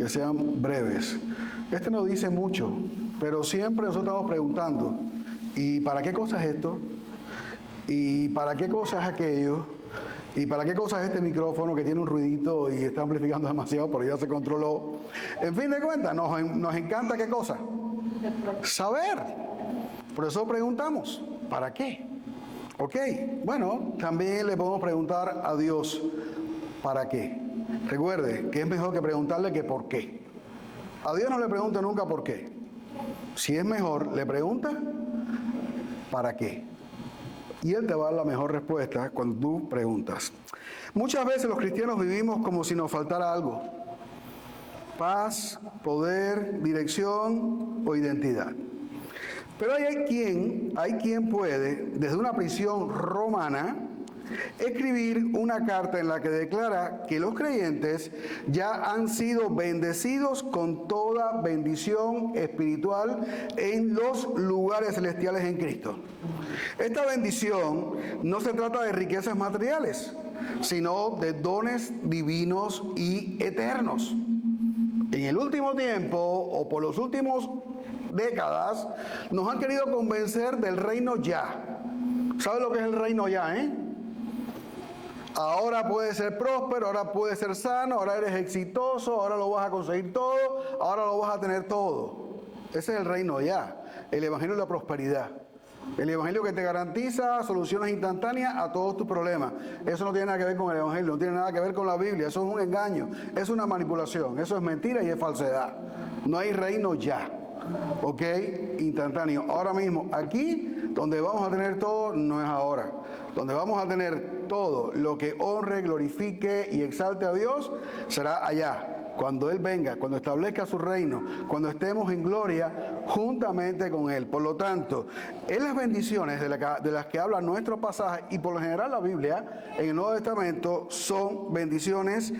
que sean breves. Este no dice mucho, pero siempre nosotros estamos preguntando, ¿y para qué cosa es esto? ¿Y para qué cosa es aquello? ¿Y para qué cosa es este micrófono que tiene un ruidito y está amplificando demasiado, pero ya se controló? En fin de cuentas, nos encanta ¿qué cosa? Saber. Por eso preguntamos, ¿para qué? Ok, bueno, también le podemos preguntar a Dios, ¿para qué? Recuerde que es mejor que preguntarle que por qué. A Dios no le pregunta nunca por qué. Si es mejor, le pregunta, ¿para qué? Y Él te va a dar la mejor respuesta cuando tú preguntas. Muchas veces los cristianos vivimos como si nos faltara algo. Paz, poder, dirección o identidad. Pero hay quien puede, desde una prisión romana, escribir una carta en la que declara que los creyentes ya han sido bendecidos con toda bendición espiritual en los lugares celestiales en Cristo. Esta bendición no se trata de riquezas materiales, sino de dones divinos y eternos. En el último tiempo, o por los últimos décadas, nos han querido convencer del reino ya. ¿Sabe lo que es el reino ya, Ahora puedes ser próspero, ahora puedes ser sano, ahora eres exitoso, ahora lo vas a conseguir todo, ahora lo vas a tener todo. Ese es el reino ya, el evangelio de la prosperidad. El evangelio que te garantiza soluciones instantáneas a todos tus problemas. Eso no tiene nada que ver con el evangelio, no tiene nada que ver con la Biblia. Eso es un engaño, es una manipulación, eso es mentira y es falsedad. No hay reino ya, ¿ok? Instantáneo. Ahora mismo, aquí, donde vamos a tener todo, no es ahora. Donde vamos a tener todo lo que honre, glorifique y exalte a Dios, será allá. Cuando Él venga, cuando establezca su reino, cuando estemos en gloria juntamente con Él. Por lo tanto, en las bendiciones de las que habla nuestro pasaje y por lo general la Biblia en el Nuevo Testamento son bendiciones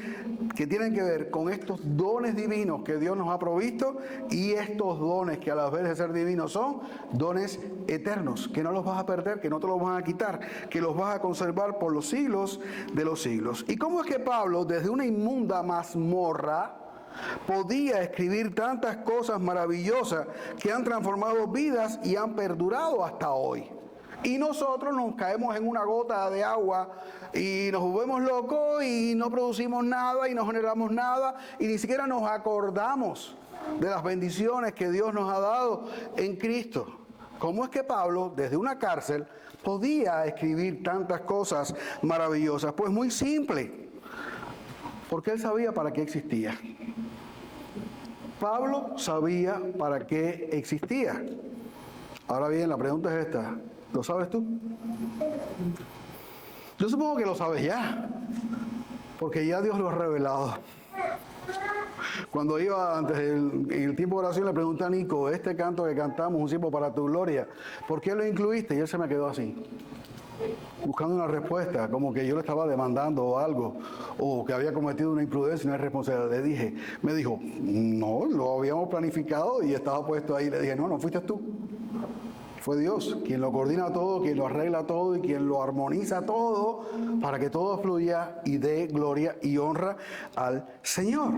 que tienen que ver con estos dones divinos que Dios nos ha provisto, y estos dones que a la vez de ser divinos son dones eternos, que no los vas a perder, que no te los van a quitar, que los vas a conservar por los siglos de los siglos. ¿Y cómo es que Pablo, desde una inmunda mazmorra, podía escribir tantas cosas maravillosas que han transformado vidas y han perdurado hasta hoy? Y nosotros nos caemos en una gota de agua y nos volvemos locos y no producimos nada y no generamos nada y ni siquiera nos acordamos de las bendiciones que Dios nos ha dado en Cristo. ¿Cómo es que Pablo, desde una cárcel, podía escribir tantas cosas maravillosas? Pues muy simple, porque él sabía para qué existía. Pablo sabía para qué existía. Ahora bien, la pregunta es esta: ¿lo sabes tú? Yo supongo que lo sabes ya, porque ya Dios lo ha revelado. Cuando iba en el tiempo de oración, le pregunté a Nico, este canto que cantamos, Un Siervo para tu Gloria, ¿por qué lo incluiste? Y él se me quedó así, buscando una respuesta, como que yo le estaba demandando algo, o que había cometido una imprudencia y una irresponsabilidad. Me dijo, no, lo habíamos planificado y estaba puesto ahí. Le dije, no fuiste tú. Fue Dios quien lo coordina todo, quien lo arregla todo y quien lo armoniza todo para que todo fluya y dé gloria y honra al Señor.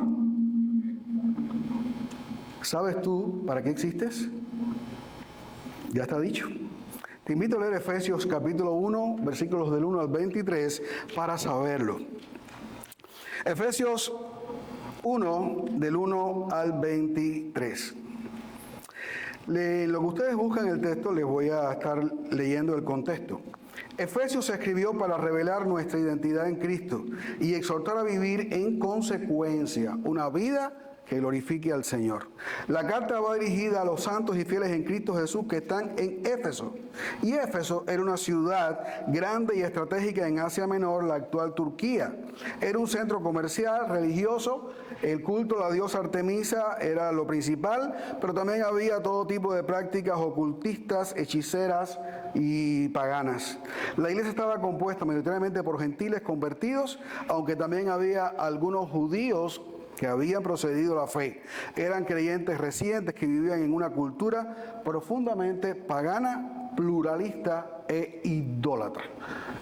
¿Sabes tú para qué existes? Ya está dicho. Te invito a leer Efesios capítulo 1, versículos del 1 al 23 para saberlo. Efesios 1, del 1 al 23. Lo que ustedes buscan en el texto, les voy a estar leyendo el contexto. Efesios se escribió para revelar nuestra identidad en Cristo y exhortar a vivir en consecuencia una vida que glorifique al Señor. La carta va dirigida a los santos y fieles en Cristo Jesús que están en Éfeso. Y Éfeso era una ciudad grande y estratégica en Asia Menor, la actual Turquía. Era un centro comercial, religioso. El culto a la diosa Artemisa era lo principal, pero también había todo tipo de prácticas ocultistas, hechiceras y paganas. La iglesia estaba compuesta mayoritariamente por gentiles convertidos, aunque también había algunos judíos que habían procedido a la fe. Eran creyentes recientes que vivían en una cultura profundamente pagana pluralista e idólatra.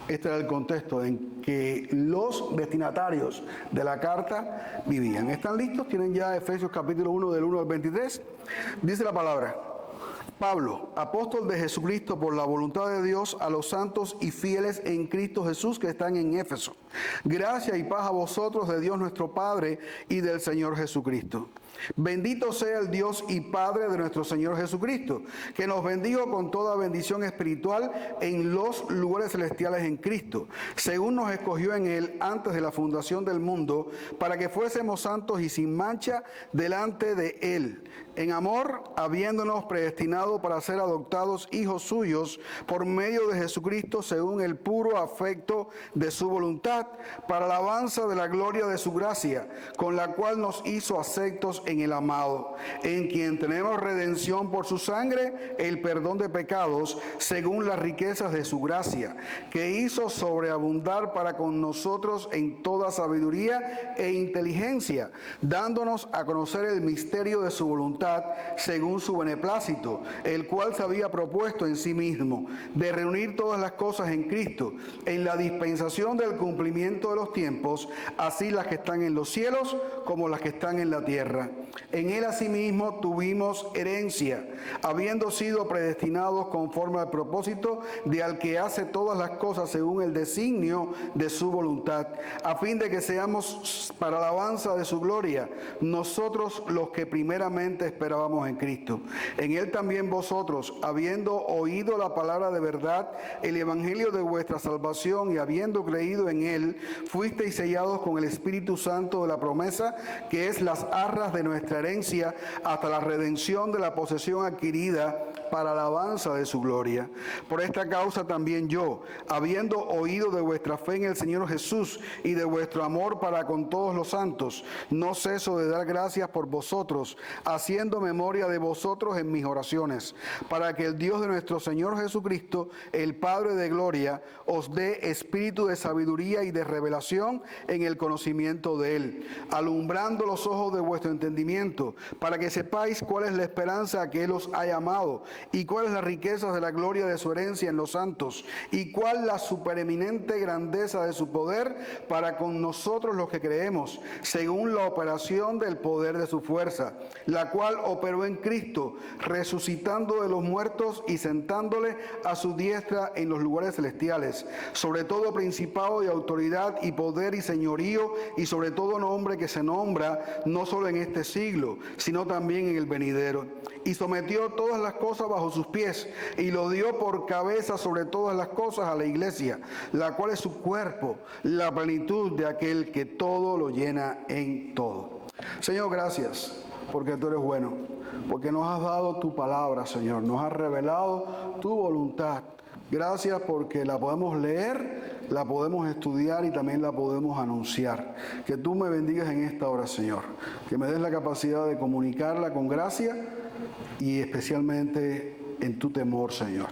Este era el contexto en que los destinatarios de la carta vivían. ¿Están listos? ¿Tienen ya Efesios capítulo 1 del 1 al 23? Dice la palabra: Pablo, apóstol de Jesucristo por la voluntad de Dios, a los santos y fieles en Cristo Jesús que están en Éfeso. Gracia y paz a vosotros de Dios nuestro Padre y del Señor Jesucristo. Bendito sea el Dios y Padre de nuestro Señor Jesucristo, que nos bendijo con toda bendición espiritual en los lugares celestiales en Cristo, según nos escogió en Él antes de la fundación del mundo, para que fuésemos santos y sin mancha delante de Él, en amor, habiéndonos predestinado para ser adoptados hijos suyos por medio de Jesucristo, según el puro afecto de su voluntad, para alabanza de la gloria de su gracia, con la cual nos hizo aceptos en el amado, en quien tenemos redención por su sangre, el perdón de pecados, según las riquezas de su gracia, que hizo sobreabundar para con nosotros en toda sabiduría e inteligencia, dándonos a conocer el misterio de su voluntad, según su beneplácito, el cual se había propuesto en sí mismo, de reunir todas las cosas en Cristo, en la dispensación del cumplimiento de los tiempos, así las que están en los cielos como las que están en la tierra. En Él asimismo tuvimos herencia, habiendo sido predestinados conforme al propósito de al que hace todas las cosas según el designio de su voluntad, a fin de que seamos para alabanza de su gloria, nosotros los que primeramente esperábamos en Cristo. En Él también vosotros, habiendo oído la palabra de verdad, el evangelio de vuestra salvación, y habiendo creído en Él, fuisteis sellados con el Espíritu Santo de la promesa, que es las arras de nuestra herencia, hasta la redención de la posesión adquirida para alabanza de su gloria. Por esta causa también yo, habiendo oído de vuestra fe en el Señor Jesús y de vuestro amor para con todos los santos, no ceso de dar gracias por vosotros, haciendo memoria de vosotros en mis oraciones, para que el Dios de nuestro Señor Jesucristo, el Padre de gloria, os dé espíritu de sabiduría y de revelación en el conocimiento de Él, alumbrando los ojos de vuestro entendimiento, para que sepáis cuál es la esperanza a que Él os ha llamado, y cuál es la riqueza de la gloria de su herencia en los santos, y cuál la supereminente grandeza de su poder para con nosotros los que creemos, según la operación del poder de su fuerza, la cual operó en Cristo, resucitando de los muertos y sentándole a su diestra en los lugares celestiales, sobre todo principado y autoridad y poder y señorío, y sobre todo nombre que se nombra, no solo en este siglo, sino también en el venidero. Y sometió todas las cosas bajo sus pies, y lo dio por cabeza sobre todas las cosas a la iglesia, la cual es su cuerpo, la plenitud de aquel que todo lo llena en todo. Señor, gracias, porque tú eres bueno, porque nos has dado tu palabra, Señor, nos has revelado tu voluntad. Gracias porque la podemos leer, la podemos estudiar y también la podemos anunciar. Que tú me bendigas en esta hora, Señor, que me des la capacidad de comunicarla con gracia y especialmente en tu temor, Señor.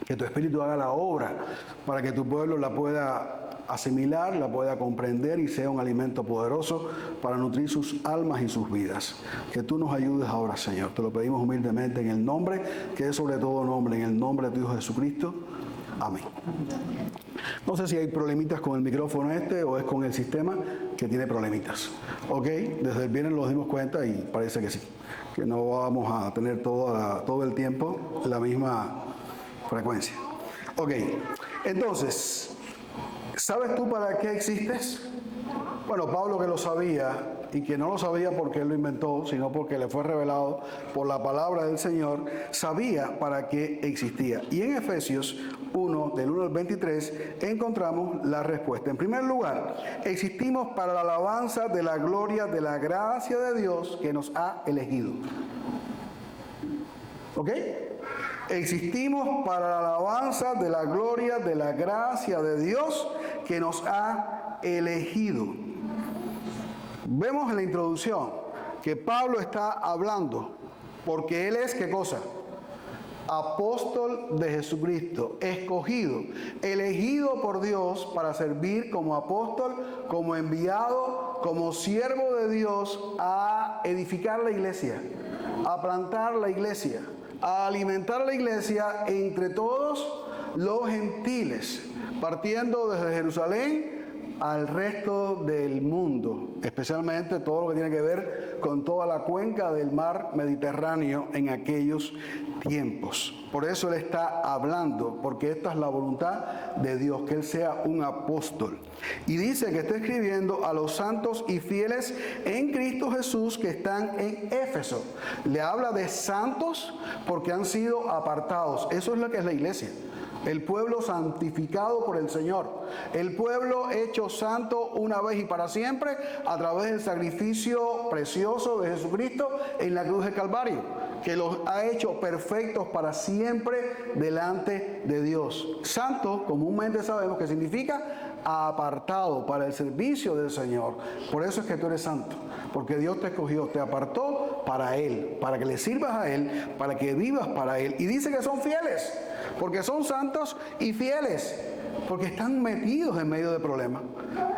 Que tu Espíritu haga la obra para que tu pueblo la pueda asimilar, la pueda comprender y sea un alimento poderoso para nutrir sus almas y sus vidas. Que tú nos ayudes ahora, Señor. Te lo pedimos humildemente en el nombre, que es sobre todo nombre, en el nombre de tu Hijo Jesucristo. Amén. No sé si hay problemitas con el micrófono o es con el sistema que tiene problemitas. Ok, desde el viernes nos dimos cuenta y parece que sí, que no vamos a tener todo el tiempo la misma frecuencia. Ok, entonces, ¿sabes tú para qué existes? Bueno, Pablo, que lo sabía, y que no lo sabía porque él lo inventó, sino porque le fue revelado por la palabra del Señor, sabía para qué existía. Y en Efesios 1, del 1 al 23, encontramos la respuesta. En primer lugar, existimos para la alabanza de la gloria de la gracia de Dios que nos ha elegido. ¿Ok? Existimos para la alabanza de la gloria de la gracia de Dios que nos ha elegido. Vemos en la introducción que Pablo está hablando porque él es, ¿qué cosa? Apóstol de Jesucristo, escogido, elegido por Dios para servir como apóstol, como enviado, como siervo de Dios a edificar la iglesia, a plantar la iglesia, a alimentar a la iglesia entre todos los gentiles, partiendo desde Jerusalén al resto del mundo, especialmente todo lo que tiene que ver con toda la cuenca del mar Mediterráneo en aquellos tiempos. Por eso Él está hablando, porque esta es la voluntad de Dios, que Él sea un apóstol. Y dice que está escribiendo a los santos y fieles en Cristo Jesús que están en Éfeso. Le habla de santos porque han sido apartados. Eso es lo que es la iglesia. El pueblo santificado por el Señor. El pueblo hecho santo una vez y para siempre a través del sacrificio precioso de Jesucristo en la cruz del Calvario, que los ha hecho perfectos para siempre delante de Dios. Santo, comúnmente sabemos que significa apartado para el servicio del Señor. Por eso es que tú eres santo, porque Dios te escogió, te apartó para Él, para que le sirvas a Él, para que vivas para Él. Y dice que son fieles, porque son santos y fieles, porque están metidos en medio de problemas,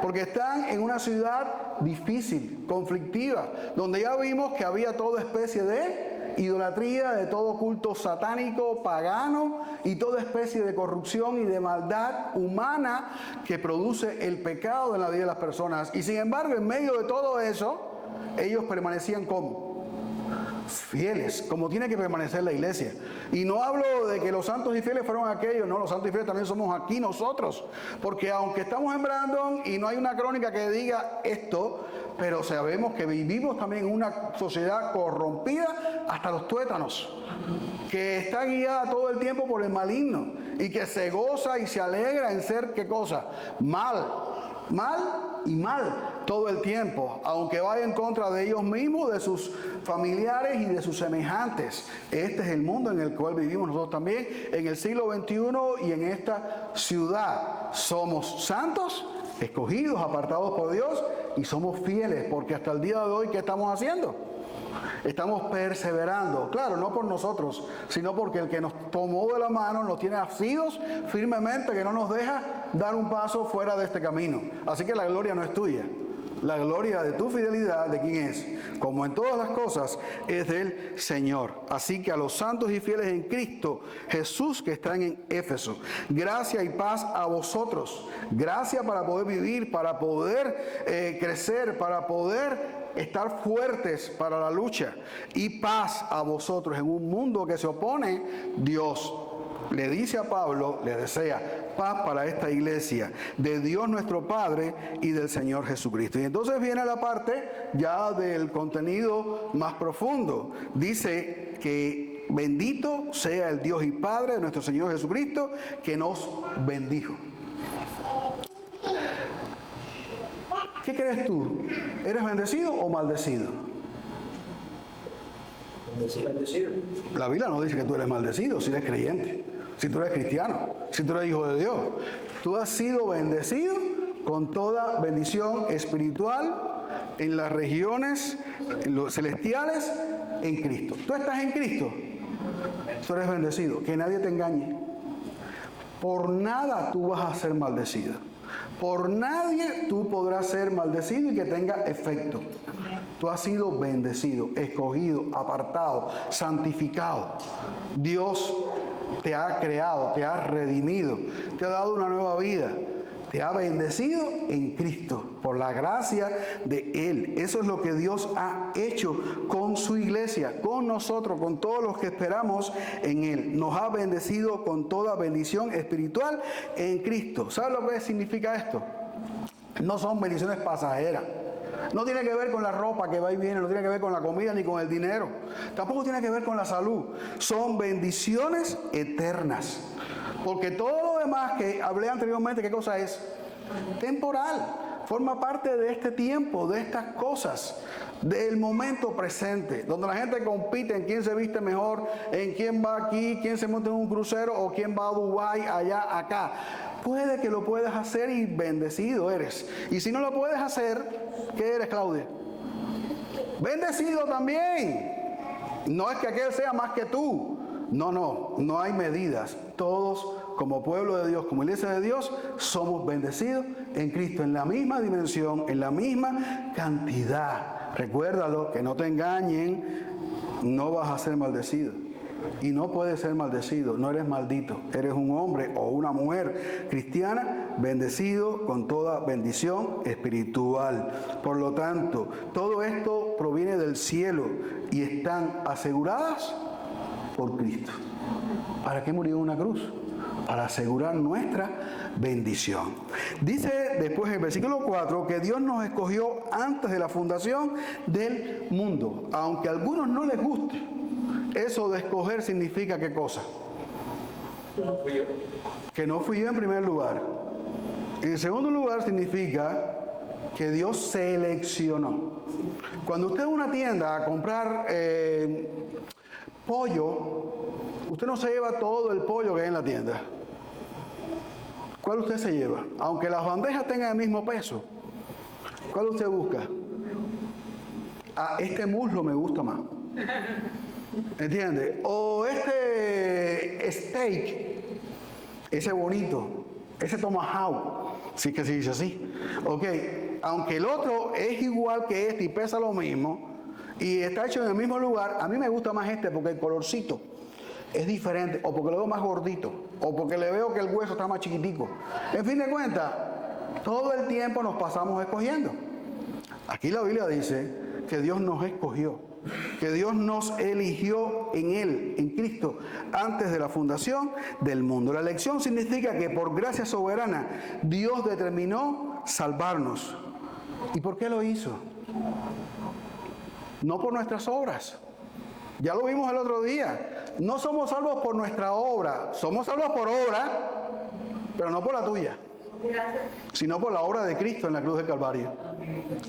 porque están en una ciudad difícil, conflictiva, donde ya vimos que había toda especie de idolatría, de todo culto satánico, pagano y toda especie de corrupción y de maldad humana que produce el pecado en la vida de las personas. Y sin embargo, en medio de todo eso, ellos permanecían como fieles, como tiene que permanecer la iglesia. Y no hablo de que los santos y fieles fueron aquellos, no, los santos y fieles también somos aquí nosotros, porque aunque estamos en Brandon y no hay una crónica que diga esto, pero sabemos que vivimos también en una sociedad corrompida hasta los tuétanos, que está guiada todo el tiempo por el maligno y que se goza y se alegra en ser, ¿qué cosa? Mal y mal todo el tiempo, aunque vaya en contra de ellos mismos, de sus familiares y de sus semejantes. Este es el mundo en el cual vivimos nosotros también, en el siglo XXI y en esta ciudad. Somos santos, escogidos, apartados por Dios, y somos fieles, porque hasta el día de hoy, ¿qué estamos haciendo? Estamos perseverando, claro, no por nosotros, sino porque el que nos tomó de la mano nos tiene asidos firmemente, que no nos deja dar un paso fuera de este camino. Así que la gloria no es tuya, la gloria de tu fidelidad, ¿de quién es? Como en todas las cosas, es del Señor. Así que a los santos y fieles en Cristo Jesús que están en Éfeso, gracia y paz a vosotros. Gracia para poder vivir, para poder crecer, para poder estar fuertes para la lucha, y paz a vosotros en un mundo que se opone. Dios le dice a Pablo, le desea paz para esta iglesia, de Dios nuestro Padre y del Señor Jesucristo. Y entonces viene la parte ya del contenido más profundo. Dice que bendito sea el Dios y Padre de nuestro Señor Jesucristo, que nos bendijo. ¿Qué crees tú? ¿Eres bendecido o maldecido? Bendecido. La Biblia no dice que tú eres maldecido si eres creyente, si tú eres cristiano, si tú eres hijo de Dios. Tú has sido bendecido con toda bendición espiritual en las regiones celestiales en Cristo. Tú estás en Cristo, tú eres bendecido. Que nadie te engañe. Por nada tú vas a ser maldecido. Por nadie tú podrás ser maldecido y que tenga efecto. Tú has sido bendecido, escogido, apartado, santificado. Dios te ha creado, te ha redimido, te ha dado una nueva vida. Te ha bendecido en Cristo por la gracia de Él. Eso es lo que Dios ha hecho con su iglesia, con nosotros, con todos los que esperamos en Él. Nos ha bendecido con toda bendición espiritual en Cristo. ¿Sabes lo que significa esto? No son bendiciones pasajeras. No tiene que ver con la ropa que va y viene, no tiene que ver con la comida ni con el dinero. Tampoco tiene que ver con la salud. Son bendiciones eternas. Porque todo lo demás que hablé anteriormente, ¿qué cosa es? Temporal. Forma parte de este tiempo, de estas cosas, del momento presente, donde la gente compite en quién se viste mejor, en quién va aquí, quién se monta en un crucero o quién va a Dubái, allá, acá. Puede que lo puedas hacer y bendecido eres. Y si no lo puedes hacer, ¿qué eres, Claudia? Bendecido también. No es que aquel sea más que tú. No hay medidas. Todos, como pueblo de Dios, como iglesia de Dios, somos bendecidos en Cristo, en la misma dimensión, en la misma cantidad. Recuérdalo, que no te engañen, no vas a ser maldecido. y no puedes ser maldecido, no eres maldito, eres un hombre o una mujer cristiana bendecido con toda bendición espiritual. Por lo tanto, todo esto proviene del cielo y están aseguradas por Cristo. ¿Para qué murió en una cruz? Para asegurar nuestra bendición. Dice después en el versículo 4 que Dios nos escogió antes de la fundación del mundo. Aunque a algunos no les guste, eso de escoger significa ¿qué cosa? Que no fui yo en primer lugar. En segundo lugar significa que Dios seleccionó. Cuando usted va a una tienda a comprar pollo, usted no se lleva todo el pollo que hay en la tienda. ¿Cuál usted se lleva? Aunque las bandejas tengan el mismo peso, ¿cuál usted busca? Ah, este muslo me gusta más. ¿Entiende? O este steak, ese bonito, ese tomahawk, sí que se dice así. Ok, aunque el otro es igual que este y pesa lo mismo y está hecho en el mismo lugar, a mí me gusta más este porque el colorcito es diferente, o porque lo veo más gordito, o porque le veo que el hueso está más chiquitico. En fin de cuentas, todo el tiempo nos pasamos escogiendo. Aquí la Biblia dice que Dios nos escogió, que Dios nos eligió en Él, en Cristo, antes de la fundación del mundo. La elección significa que por gracia soberana Dios determinó salvarnos. ¿Y por qué lo hizo? No por nuestras obras. Ya lo vimos el otro día. No somos salvos por nuestra obra. Somos salvos por obra, pero no por la tuya, sino por la obra de Cristo en la cruz del Calvario.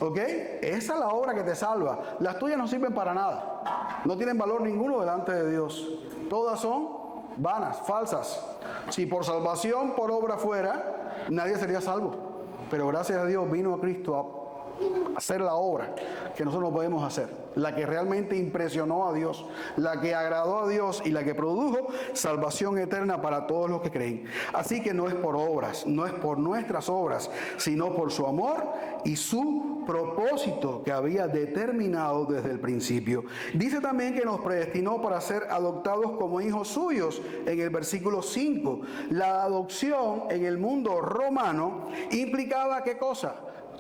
¿Ok? Esa es la obra que te salva. Las tuyas no sirven para nada. No tienen valor ninguno delante de Dios. Todas son vanas, falsas. Si por salvación, por obra fuera, nadie sería salvo. Pero gracias a Dios vino a Cristo a hacer la obra que nosotros no podemos hacer, la que realmente impresionó a Dios, la que agradó a Dios y la que produjo salvación eterna para todos los que creen. Así que no es por obras, no es por nuestras obras, sino por su amor y su propósito que había determinado desde el principio. Dice también que nos predestinó para ser adoptados como hijos suyos en el versículo 5. La adopción en el mundo romano implicaba ¿qué cosa?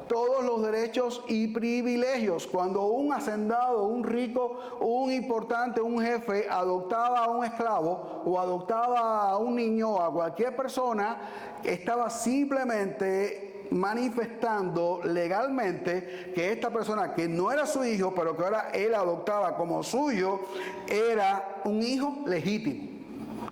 Todos los derechos y privilegios. Cuando un hacendado, un rico, un importante, un jefe adoptaba a un esclavo o adoptaba a un niño o a cualquier persona, estaba simplemente manifestando legalmente que esta persona que no era su hijo, pero que ahora él adoptaba como suyo, era un hijo legítimo,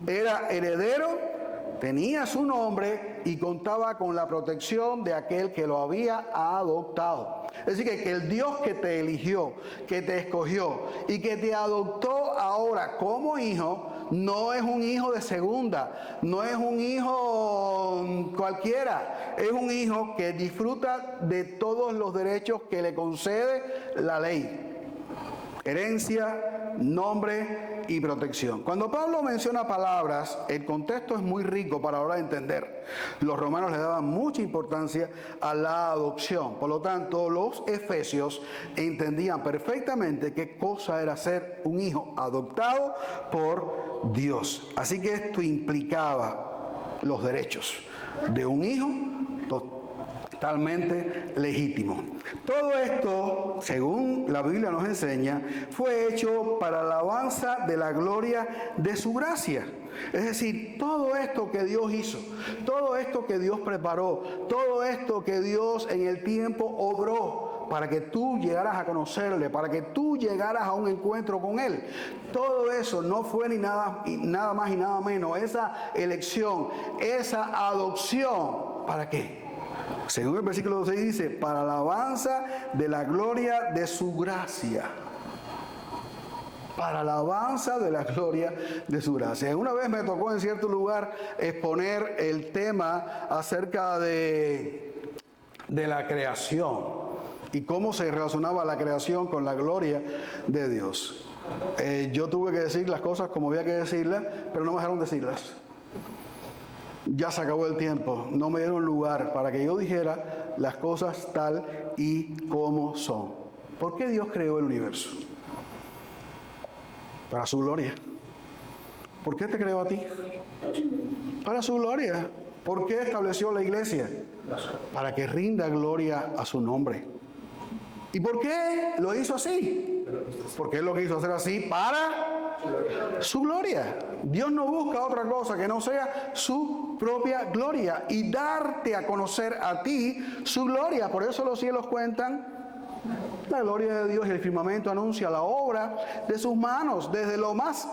era heredero, tenía su nombre y contaba con la protección de aquel que lo había adoptado. Es decir, que el Dios que te eligió, que te escogió y que te adoptó ahora como hijo, no es un hijo de segunda, no es un hijo cualquiera, es un hijo que disfruta de todos los derechos que le concede la ley. Herencia, nombre y protección. Cuando Pablo menciona palabras, el contexto es muy rico para ahora entender. Los romanos le daban mucha importancia a la adopción. Por lo tanto, los efesios entendían perfectamente qué cosa era ser un hijo adoptado por Dios. Así que esto implicaba los derechos de un hijo totalmente legítimo. Todo esto, según la Biblia nos enseña, fue hecho para la alabanza de la gloria de su gracia. Es decir, todo esto que Dios hizo, todo esto que Dios preparó, todo esto que Dios en el tiempo obró para que tú llegaras a conocerle, para que tú llegaras a un encuentro con Él. Todo eso no fue ni nada más y nada menos. Esa elección, esa adopción, ¿para qué? Según el versículo 6 dice, para la alabanza de la gloria de su gracia. Para la alabanza de la gloria de su gracia. Una vez me tocó en cierto lugar exponer el tema acerca de la creación y cómo se relacionaba la creación con la gloria de Dios. Yo tuve que decir las cosas como había que decirlas, pero no me dejaron decirlas. Ya se acabó el tiempo, no me dieron lugar para que yo dijera las cosas tal y como son. ¿Por qué Dios creó el universo? Para su gloria. ¿Por qué te creó a ti? Para su gloria. ¿Por qué estableció la iglesia? Para que rinda gloria a su nombre. ¿Y por qué lo hizo así? Porque Él lo quiso hacer así para su gloria. Dios no busca otra cosa que no sea su propia gloria y darte a conocer a ti su gloria. Por eso los cielos cuentan la gloria de Dios y el firmamento anuncia la obra de sus manos, desde lo más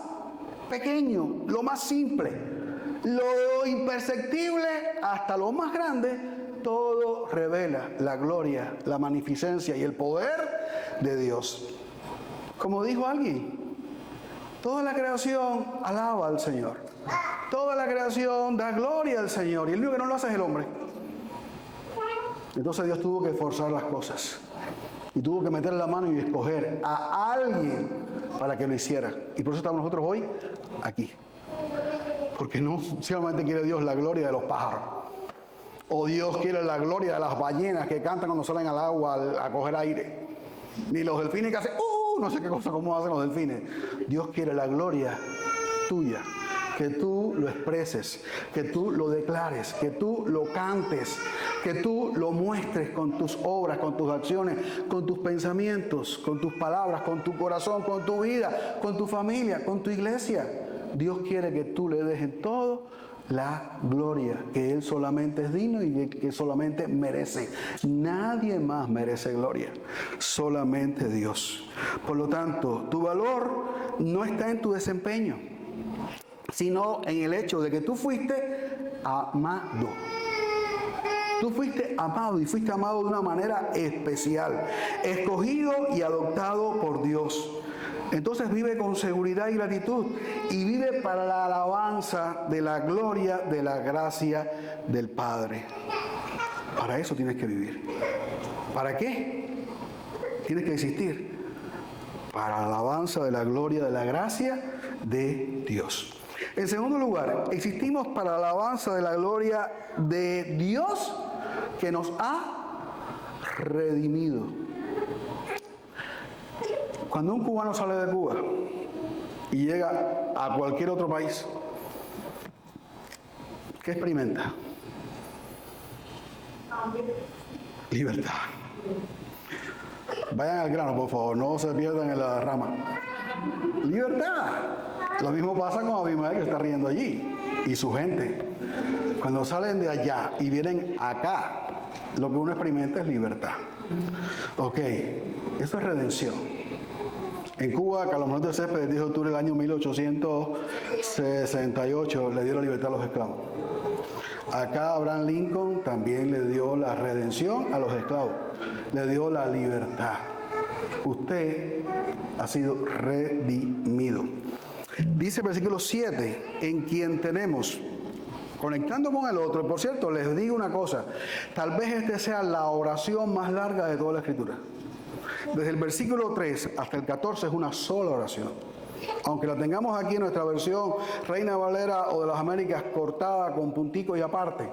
pequeño, lo más simple, lo imperceptible hasta lo más grande. Todo revela la gloria, la magnificencia y el poder de Dios. Como dijo alguien, toda la creación alaba al Señor. Toda la creación da gloria al Señor. Y el único que no lo hace es el hombre. Entonces Dios tuvo que forzar las cosas. Y tuvo que meter la mano y escoger a alguien para que lo hiciera. Y por eso estamos nosotros hoy aquí. Porque no solamente quiere Dios la gloria de los pájaros. O Dios quiere la gloria de las ballenas que cantan cuando salen al agua a coger aire. Ni los delfines que hacen, no sé qué cosa, cómo hacen los delfines. Dios quiere la gloria tuya. Que tú lo expreses, que tú lo declares, que tú lo cantes, que tú lo muestres con tus obras, con tus acciones, con tus pensamientos, con tus palabras, con tu corazón, con tu vida, con tu familia, con tu iglesia. Dios quiere que tú le des en todo la gloria, que Él solamente es digno y que solamente merece. Nadie más merece gloria, solamente Dios. Por lo tanto, tu valor no está en tu desempeño, sino en el hecho de que tú fuiste amado. Tú fuiste amado y fuiste amado de una manera especial, escogido y adoptado por Dios. Entonces vive con seguridad y gratitud y vive para la alabanza de la gloria, de la gracia del Padre. Para eso tienes que vivir. ¿Para qué? Tienes que existir. Para la alabanza de la gloria, de la gracia de Dios. En segundo lugar, existimos para la alabanza de la gloria de Dios que nos ha redimido. Cuando un cubano sale de Cuba y llega a cualquier otro país, ¿qué experimenta? Libertad. Vayan al grano, por favor, no se pierdan en la rama. Libertad. Lo mismo pasa con Abimael, que está riendo allí, y su gente. Cuando salen de allá y vienen acá, lo que uno experimenta es libertad. Ok, eso es redención. En Cuba, Carlos Manuel de Céspedes, el 10 de octubre del año 1868, le dio la libertad a los esclavos. Acá Abraham Lincoln también le dio la redención a los esclavos. Le dio la libertad. Usted ha sido redimido. Dice el versículo 7, en quien tenemos, conectando con el otro. Por cierto, les digo una cosa, tal vez esta sea la oración más larga de toda la Escritura. Desde el versículo 3 hasta el 14 es una sola oración. Aunque la tengamos aquí en nuestra versión Reina Valera o de las Américas cortada con punticos y aparte,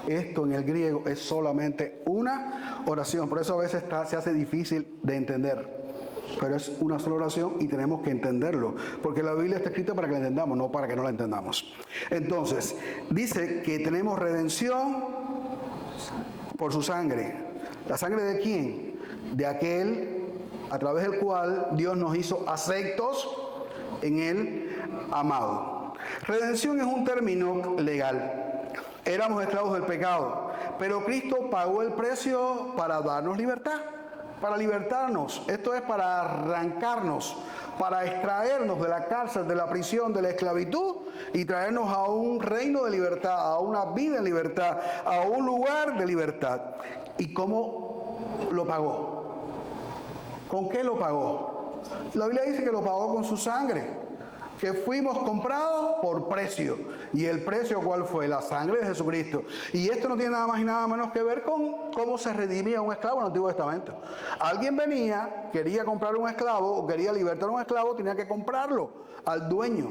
esto en el griego es solamente una oración. Por eso a veces se hace difícil de entender. Pero es una sola oración y tenemos que entenderlo. Porque la Biblia está escrita para que la entendamos, no para que no la entendamos. Entonces, dice que tenemos redención por su sangre. ¿La sangre de quién? De aquel a través del cual Dios nos hizo aceptos en el amado. Redención es un término legal. Éramos esclavos del pecado, pero Cristo pagó el precio para darnos libertad, para libertarnos. Esto es para arrancarnos, para extraernos de la cárcel, de la prisión, de la esclavitud y traernos a un reino de libertad, a una vida en libertad, a un lugar de libertad. ¿Y cómo lo pagó? ¿Con qué lo pagó? La Biblia dice que lo pagó con su sangre, que fuimos comprados por precio. ¿Y el precio cuál fue? La sangre de Jesucristo. Y esto no tiene nada más y nada menos que ver con cómo se redimía un esclavo en el Antiguo Testamento. Alguien venía, quería comprar un esclavo o quería libertar a un esclavo, tenía que comprarlo al dueño.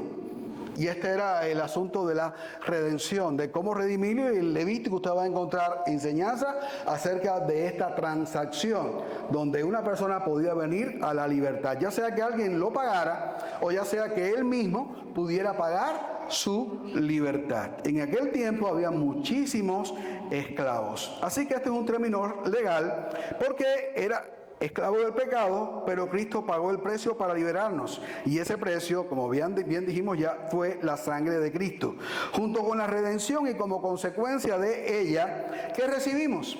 Y este era el asunto de la redención, de cómo redimirlo. Y en Levítico usted va a encontrar enseñanza acerca de esta transacción, donde una persona podía venir a la libertad, ya sea que alguien lo pagara o ya sea que él mismo pudiera pagar su libertad. En aquel tiempo había muchísimos esclavos. Así que este es un término legal porque era esclavo del pecado, pero Cristo pagó el precio para liberarnos. Y ese precio, como bien dijimos ya, fue la sangre de Cristo. Junto con la redención y como consecuencia de ella, ¿qué recibimos?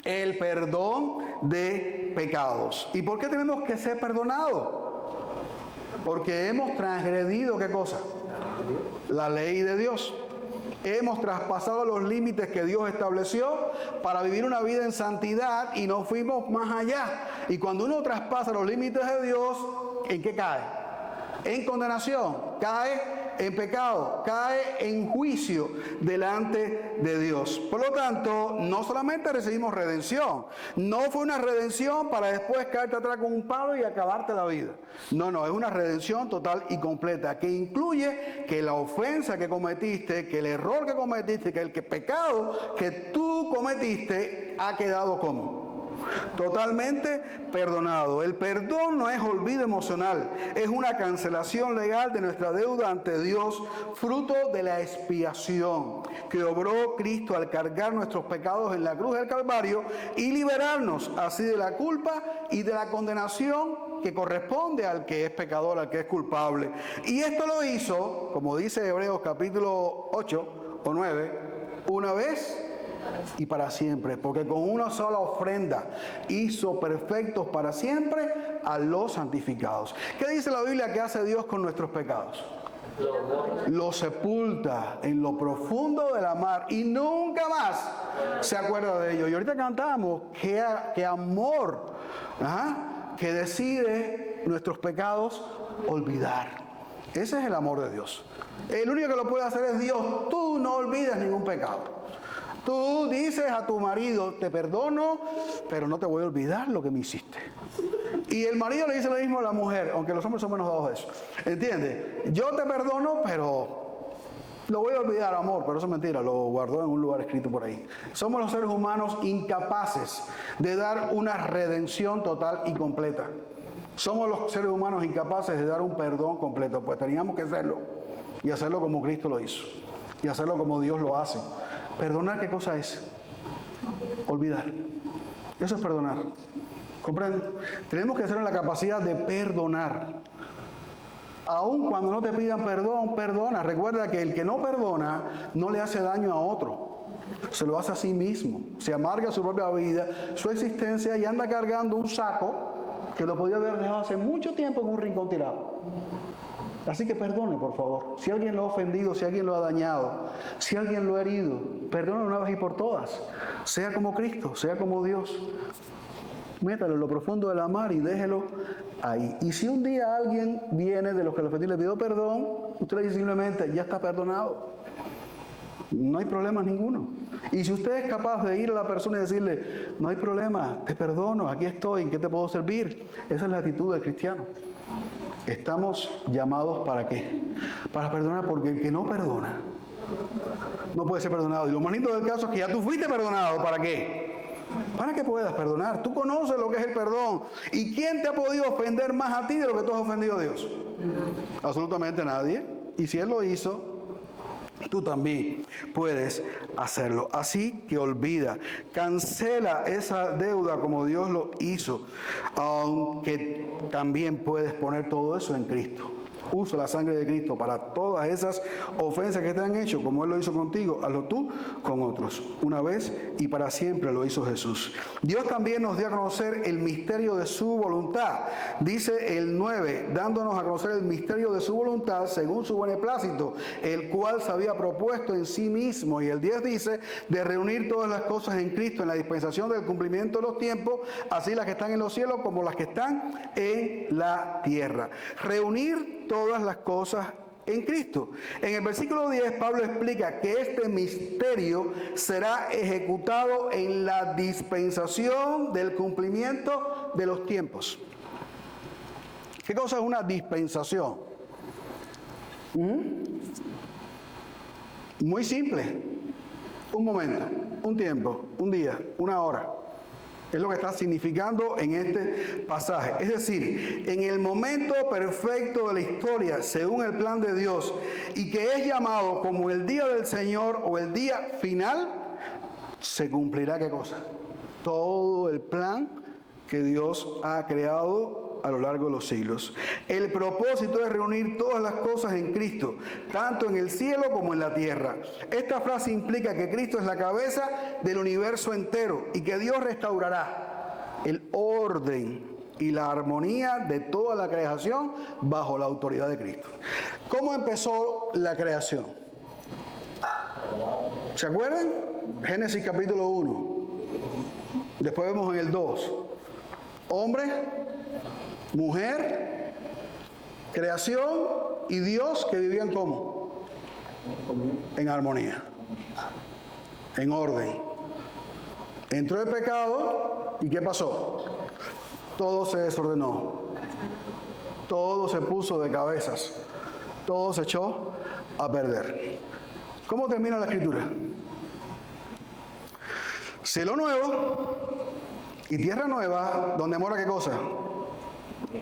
El perdón de pecados. ¿Y por qué tenemos que ser perdonados? Porque hemos transgredido, ¿qué cosa? La ley de Dios. Hemos traspasado los límites que Dios estableció para vivir una vida en santidad y no fuimos más allá. Y cuando uno traspasa los límites de Dios, ¿en qué cae? En condenación, cae en pecado, cae en juicio delante de Dios. Por lo tanto, no solamente recibimos redención, no fue una redención para después caerte atrás con un palo y acabarte la vida. No, es una redención total y completa que incluye que la ofensa que cometiste, que el error que cometiste, que el pecado que tú cometiste ha quedado como totalmente perdonado. El perdón no es olvido emocional, es una cancelación legal de nuestra deuda ante Dios, fruto de la expiación que obró Cristo al cargar nuestros pecados en la cruz del Calvario y liberarnos así de la culpa y de la condenación que corresponde al que es pecador, al que es culpable. Y esto lo hizo, como dice Hebreos capítulo 8 o 9, una vez y para siempre, porque con una sola ofrenda hizo perfectos para siempre a los santificados. ¿Qué dice la Biblia que hace Dios con nuestros pecados? Los sepulta en lo profundo de la mar y nunca más se acuerda de ellos. Y ahorita cantamos que amor, que decide nuestros pecados olvidar. Ese es el amor de Dios. El único que lo puede hacer es Dios. Tú no olvidas ningún pecado. Tú dices a tu marido, te perdono, pero no te voy a olvidar lo que me hiciste. Y el marido le dice lo mismo a la mujer, aunque los hombres son menos dados a eso. ¿Entiendes? Yo te perdono, pero lo voy a olvidar, amor. Pero eso es mentira, lo guardó en un lugar escrito por ahí. Somos los seres humanos incapaces de dar una redención total y completa. Somos los seres humanos incapaces de dar un perdón completo. Pues teníamos que hacerlo. Y hacerlo como Cristo lo hizo. Y hacerlo como Dios lo hace. ¿Perdonar qué cosa es? Olvidar. Eso es perdonar. ¿Comprenden? Tenemos que hacerlo en la capacidad de perdonar. Aun cuando no te pidan perdón, perdona. Recuerda que el que no perdona no le hace daño a otro. Se lo hace a sí mismo. Se amarga su propia vida, su existencia y anda cargando un saco que lo podía haber dejado hace mucho tiempo en un rincón tirado. Así que perdone, por favor. Si alguien lo ha ofendido, si alguien lo ha dañado, si alguien lo ha herido, perdone una vez y por todas. Sea como Cristo, sea como Dios. Métalo en lo profundo de la mar y déjelo ahí. Y si un día alguien viene de los que lo ofendió y le pidió perdón, usted le dice simplemente, ya está perdonado. No hay problema ninguno. Y si usted es capaz de ir a la persona y decirle, no hay problema, te perdono, aquí estoy, ¿en qué te puedo servir? Esa es la actitud del cristiano. Estamos llamados ¿para qué? Para perdonar, porque el que no perdona no puede ser perdonado. Y lo más lindo del caso es que ya tú fuiste perdonado. ¿Para qué? Para que puedas perdonar. Tú conoces lo que es el perdón. ¿Y quién te ha podido ofender más a ti de lo que tú has ofendido a Dios? Absolutamente nadie. Y si Él lo hizo, tú también puedes hacerlo. Así que olvida, cancela esa deuda como Dios lo hizo, aunque también puedes poner todo eso en Cristo. Usa la sangre de Cristo para todas esas ofensas que te han hecho, como Él lo hizo contigo, hazlo tú con otros. Una vez y para siempre lo hizo Jesús. Dios también nos dio a conocer el misterio de su voluntad. Dice el 9, dándonos a conocer el misterio de su voluntad según su beneplácito, el cual se había propuesto en sí mismo. Y el 10 dice, de reunir todas las cosas en Cristo en la dispensación del cumplimiento de los tiempos, así las que están en los cielos como las que están en la tierra. Reunir todas las cosas en Cristo. En el versículo 10, Pablo explica que este misterio será ejecutado en la dispensación del cumplimiento de los tiempos. ¿Qué cosa es una dispensación? Muy simple. Un momento, un tiempo, un día, una hora. Es lo que está significando en este pasaje. Es decir, en el momento perfecto de la historia, según el plan de Dios, y que es llamado como el día del Señor o el día final, se cumplirá ¿qué cosa? Todo el plan que Dios ha creado a lo largo de los siglos. El propósito es reunir todas las cosas en Cristo, tanto en el cielo como en la tierra. Esta frase implica que Cristo es la cabeza del universo entero y que Dios restaurará el orden y la armonía de toda la creación bajo la autoridad de Cristo. ¿Cómo empezó la creación? ¿Se acuerdan? Génesis capítulo 1. Después vemos en el 2. Hombre, mujer, creación y Dios que vivían ¿cómo? En armonía, en orden. Entró el pecado y ¿qué pasó? Todo se desordenó, todo se puso de cabezas, todo se echó a perder. ¿Cómo termina la escritura? Cielo nuevo y tierra nueva, donde mora ¿qué cosa?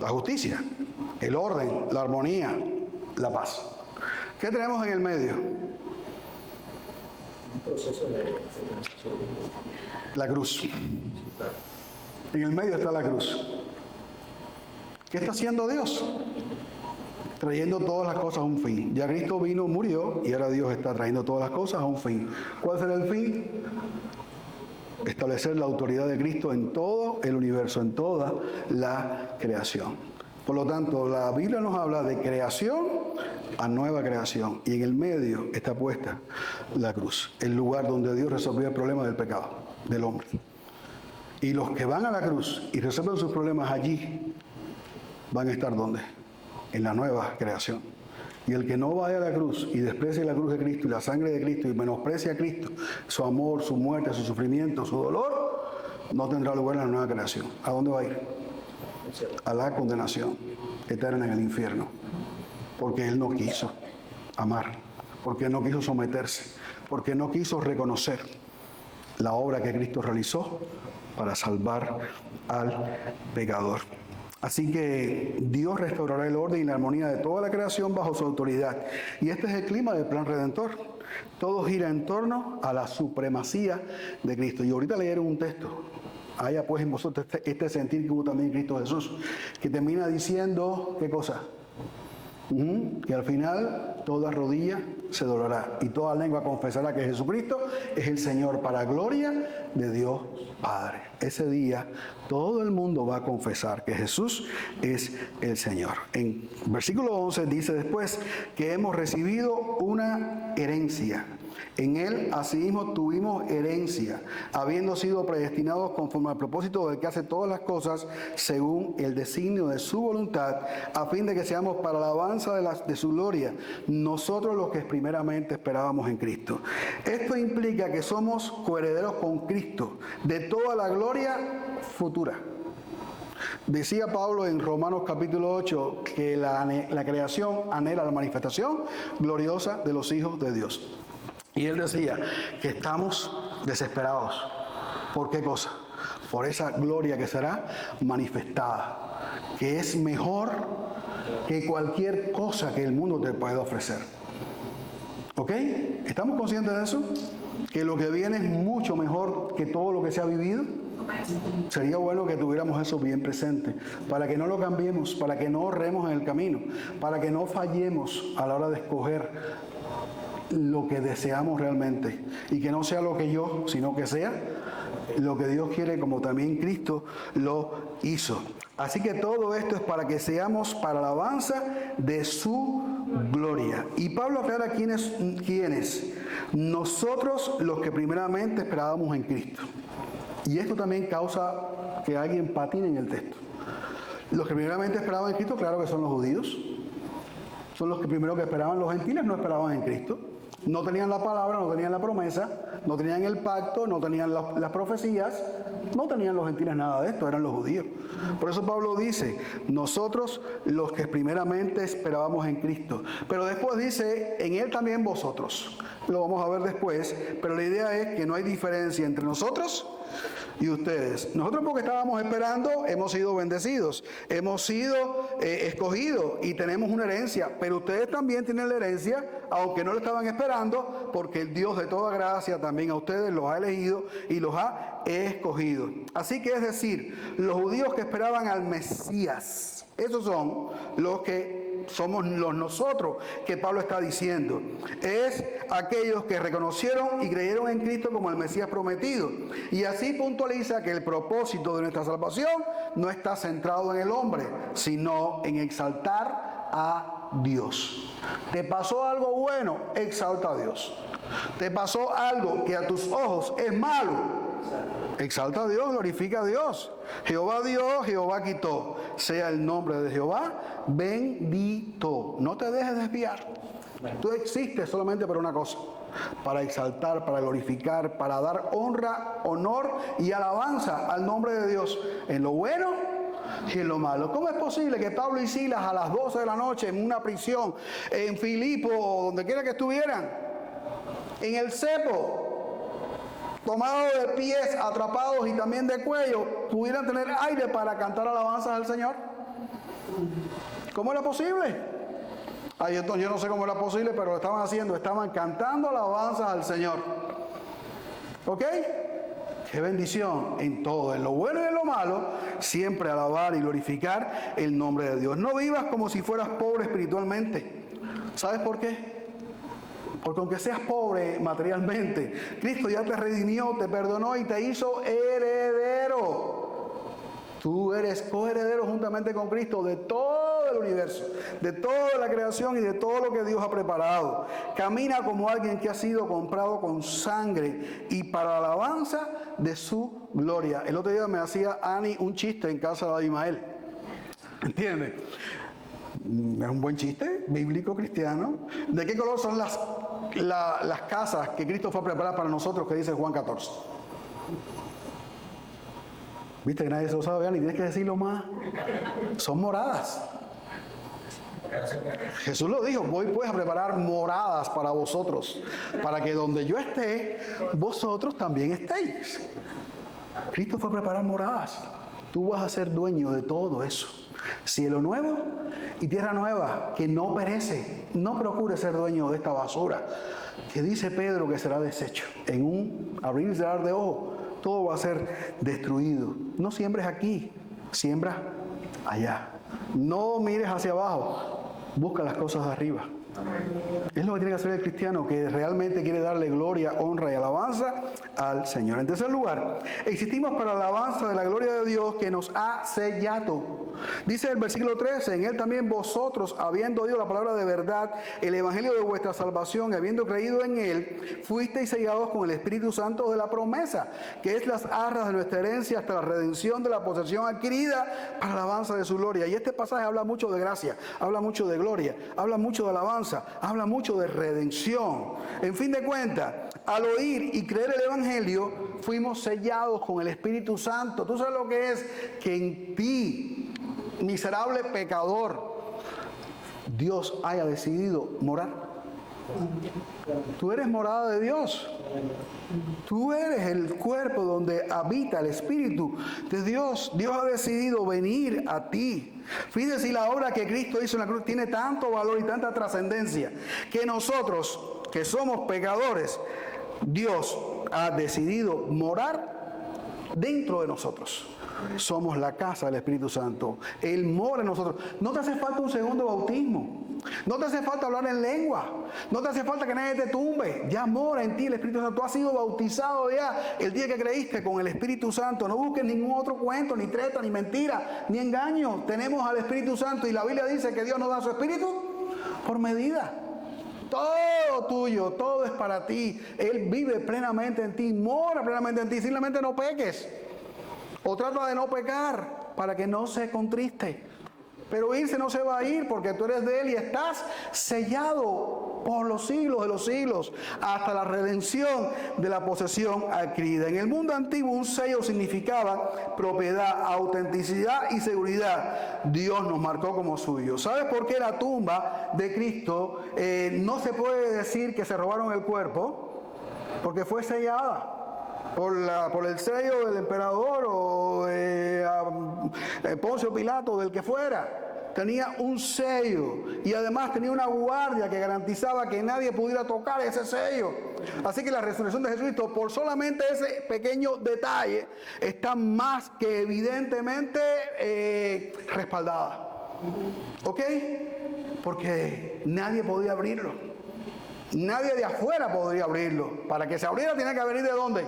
La justicia, el orden, la armonía, la paz. ¿Qué tenemos en el medio? La cruz. En el medio está la cruz. ¿Qué está haciendo Dios? Trayendo todas las cosas a un fin. Ya Cristo vino, murió y ahora Dios está trayendo todas las cosas a un fin. ¿Cuál será el fin? Establecer la autoridad de Cristo en todo el universo, en toda la creación. Por lo tanto, la Biblia nos habla de creación a nueva creación. Y en el medio está puesta la cruz, el lugar donde Dios resolvió el problema del pecado, del hombre. Y los que van a la cruz y resuelven sus problemas allí, van a estar ¿dónde? En la nueva creación. Y el que no vaya a la cruz y desprecie la cruz de Cristo y la sangre de Cristo y menosprecia a Cristo, su amor, su muerte, su sufrimiento, su dolor, no tendrá lugar en la nueva creación. ¿A dónde va a ir? A la condenación eterna en el infierno. Porque él no quiso amar, porque no quiso someterse, porque no quiso reconocer la obra que Cristo realizó para salvar al pecador. Así que Dios restaurará el orden y la armonía de toda la creación bajo su autoridad. Y este es el clima del plan redentor. Todo gira en torno a la supremacía de Cristo. Y ahorita leyeron un texto. Haya pues en vosotros este sentir que hubo también en Cristo Jesús, que termina diciendo, ¿qué cosa? Que al final toda rodilla se doblará y toda lengua confesará que Jesucristo es el Señor para gloria de Dios Padre. Ese día todo el mundo va a confesar que Jesús es el Señor. En versículo 11 dice después que hemos recibido una herencia. En Él asimismo tuvimos herencia, habiendo sido predestinados conforme al propósito del que hace todas las cosas según el designio de su voluntad, a fin de que seamos para la alabanza de su gloria, nosotros los que primeramente esperábamos en Cristo. Esto implica que somos coherederos con Cristo de toda la gloria futura. Decía Pablo en Romanos capítulo 8 que la creación anhela la manifestación gloriosa de los hijos de Dios. Y él decía que estamos desesperados. ¿Por qué cosa? Por esa gloria que será manifestada, que es mejor que cualquier cosa que el mundo te pueda ofrecer. ¿Ok? ¿Estamos conscientes de eso? Que lo que viene es mucho mejor que todo lo que se ha vivido. Sería bueno que tuviéramos eso bien presente, para que no lo cambiemos, para que no ahorremos en el camino, para que no fallemos a la hora de escoger lo que deseamos realmente y que no sea lo que yo, sino que sea lo que Dios quiere, como también Cristo lo hizo. Así que todo esto es para que seamos para la alabanza de su gloria. Y Pablo aclara quiénes. Nosotros los que primeramente esperábamos en Cristo. Y esto también causa que alguien patine en el texto. Los que primeramente esperaban en Cristo, claro que son los judíos. Son los que primero que esperaban. Los gentiles no esperaban en Cristo. No tenían la palabra, no tenían la promesa, no tenían el pacto, no tenían las profecías, no tenían los gentiles nada de esto, eran los judíos. Por eso Pablo dice, nosotros los que primeramente esperábamos en Cristo. Pero después dice, en Él también vosotros. Lo vamos a ver después, pero la idea es que no hay diferencia entre nosotros y ustedes. Nosotros, porque estábamos esperando, hemos sido bendecidos, hemos sido escogidos y tenemos una herencia, pero ustedes también tienen la herencia, aunque no lo estaban esperando, porque el Dios de toda gracia también a ustedes los ha elegido y los ha escogido. Así que es decir, los judíos que esperaban al Mesías, esos son los que somos los nosotros que Pablo está diciendo. Es aquellos que reconocieron y creyeron en Cristo como el Mesías prometido. Y así puntualiza que el propósito de nuestra salvación no está centrado en el hombre, sino en exaltar a Dios. ¿Te pasó algo bueno? Exalta a Dios. ¿Te pasó algo que a tus ojos es malo? Exalta a Dios, glorifica a Dios. Jehová dio, Jehová quitó. Sea el nombre de Jehová bendito. No te dejes desviar. Tú existes solamente para una cosa: para exaltar, para glorificar, para dar honra, honor y alabanza al nombre de Dios, en lo bueno y en lo malo. ¿Cómo es posible que Pablo y Silas a las 12 de la noche en una prisión, en Filipo o donde quiera que estuvieran, en el cepo, tomados de pies, atrapados y también de cuello, pudieran tener aire para cantar alabanzas al Señor? ¿Cómo era posible? Yo no sé cómo era posible, pero lo estaban haciendo, estaban cantando alabanzas al Señor. ¿Ok? ¡Qué bendición! En todo, en lo bueno y en lo malo, siempre alabar y glorificar el nombre de Dios. No vivas como si fueras pobre espiritualmente. ¿Sabes por qué? Porque aunque seas pobre materialmente, Cristo ya te redimió, te perdonó y te hizo heredero. Tú eres coheredero juntamente con Cristo de todo el universo, de toda la creación y de todo lo que Dios ha preparado. Camina como alguien que ha sido comprado con sangre y para la alabanza de su gloria. El otro día me hacía Ani un chiste en casa de Abimael. ¿Entiendes? Es un buen chiste bíblico cristiano. ¿De qué color son las casas que Cristo fue a preparar para nosotros, que dice Juan 14? ¿Viste que nadie se lo sabe, ni tienes que decirlo más? Son moradas. Jesús lo dijo: voy pues a preparar moradas para vosotros, para que donde yo esté, vosotros también estéis. Cristo fue a preparar moradas. Tú vas a ser dueño de todo eso. Cielo nuevo y tierra nueva, que no perece. No procures ser dueño de esta basura, que dice Pedro que será deshecho. En un abrir y cerrar de ojos, todo va a ser destruido. No siembres aquí, siembra allá. No mires hacia abajo, busca las cosas de arriba. Es lo que tiene que hacer el cristiano que realmente quiere darle gloria, honra y alabanza al Señor. En tercer lugar, existimos para la alabanza de la gloria de Dios que nos ha sellado. Dice el versículo 13: en Él también vosotros, habiendo oído la palabra de verdad, el evangelio de vuestra salvación, y habiendo creído en Él, fuisteis sellados con el Espíritu Santo de la promesa, que es las arras de nuestra herencia hasta la redención de la posesión adquirida para la alabanza de su gloria. Y este pasaje habla mucho de gracia, habla mucho de gloria, habla mucho de alabanza, habla mucho de redención. En fin de cuentas, al oír y creer el evangelio, fuimos sellados con el Espíritu Santo. ¿Tú sabes lo que es? Que en ti, miserable pecador, Dios haya decidido morar. Tú eres morada de Dios. Tú eres el cuerpo donde habita el Espíritu de Dios. Dios ha decidido venir a ti. Fíjate si la obra que Cristo hizo en la cruz tiene tanto valor y tanta trascendencia, que nosotros, que somos pecadores, Dios ha decidido morar dentro de nosotros. Somos la casa del Espíritu Santo. Él mora en nosotros. No te hace falta un segundo bautismo. No te hace falta hablar en lengua. No te hace falta que nadie te tumbe. Ya mora en ti el Espíritu Santo. Tú has sido bautizado ya el día que creíste con el Espíritu Santo. No busques ningún otro cuento, ni treta, ni mentira, ni engaño. Tenemos al Espíritu Santo y la Biblia dice que Dios nos da su Espíritu por medida. Todo tuyo, todo es para ti. Él vive plenamente en ti, mora plenamente en ti. Simplemente no peques. O trata de no pecar para que no se contriste. Pero irse no se va a ir porque tú eres de Él y estás sellado por los siglos de los siglos hasta la redención de la posesión adquirida. En el mundo antiguo un sello significaba propiedad, autenticidad y seguridad. Dios nos marcó como suyo. ¿Sabes por qué la tumba de Cristo no se puede decir que se robaron el cuerpo? Porque fue sellada. por el sello del emperador o de Poncio Pilato, del que fuera. Tenía un sello y además tenía una guardia que garantizaba que nadie pudiera tocar ese sello. Así que la resurrección de Jesucristo, por solamente ese pequeño detalle, está más que evidentemente respaldada. ¿Ok? Porque nadie podía abrirlo. Nadie de afuera podría abrirlo. Para que se abriera tenía que venir ¿de dónde?